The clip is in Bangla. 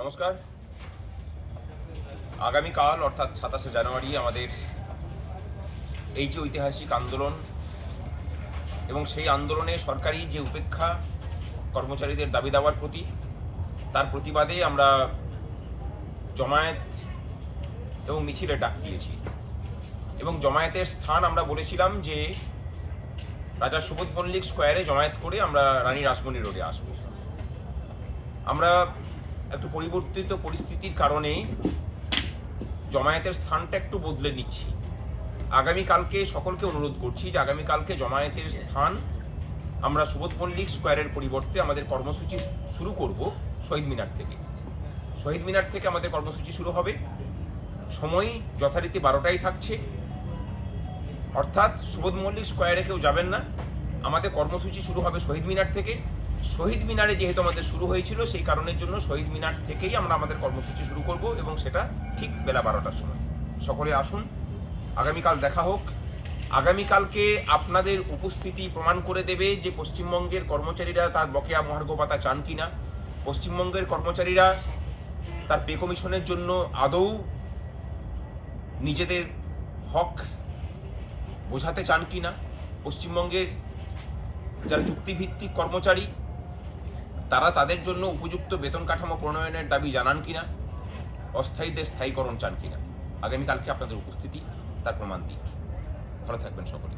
নমস্কার। আগামীকাল অর্থাৎ 27শে জানুয়ারি আমাদের এই যে ঐতিহাসিক আন্দোলন এবং সেই আন্দোলনে সরকারি যে উপেক্ষা কর্মচারীদের দাবি দাওয়ার প্রতি, তার প্রতিবাদে আমরা জমায়েত এবং মিছিলের ডাক দিয়েছি। এবং জমায়েতের স্থান আমরা বলেছিলাম যে রাজা সুবোধ মল্লিক স্কোয়ারে জমায়েত করে আমরা রানী রাসমণি রোডে আসবো। আমরা একটু পরিবর্তিত পরিস্থিতির কারণে জমায়েতের স্থানটা একটু বদলে নিচ্ছি। আগামীকালকে সকলকে অনুরোধ করছি যে আগামীকালকে জমায়েতের স্থান আমরা সুবোধ মল্লিক স্কোয়ারের পরিবর্তে আমাদের কর্মসূচি শুরু করব শহীদ মিনার থেকে। শহীদ মিনার থেকে আমাদের কর্মসূচি শুরু হবে। সময় যথারীতি 12টায় থাকছে, অর্থাৎ সুবোধ মল্লিক স্কোয়ারে কেউ যাবেন না। আমাদের কর্মসূচি শুরু হবে শহীদ মিনার থেকে। শহীদ মিনারে যেহেতু আমাদের শুরু হয়েছিল, সেই কারণের জন্য শহীদ মিনার থেকেই আমরা আমাদের কর্মসূচি শুরু করব এবং সেটা ঠিক বেলা 12টার সময়। সকলে আসুন, আগামীকাল দেখা হোক। আগামীকালকে আপনাদের উপস্থিতি প্রমাণ করে দেবে যে পশ্চিমবঙ্গের কর্মচারীরা তার বকেয়া মহার্ঘ ভাতা চান কিনা, পশ্চিমবঙ্গের কর্মচারীরা তার পে কমিশনের জন্য আদৌ নিজেদের হক বোঝাতে চান কিনা, পশ্চিমবঙ্গের যারা চুক্তিভিত্তিক কর্মচারী তারা তাদের জন্য উপযুক্ত বেতন কাঠামো প্রণয়নের দাবি জানান কিনা, অস্থায়ীদের স্থায়ীকরণ চান কিনা। আগামীকালকে আপনাদের উপস্থিতি তার প্রমাণ দিক। ভালো থাকবেন সকলে।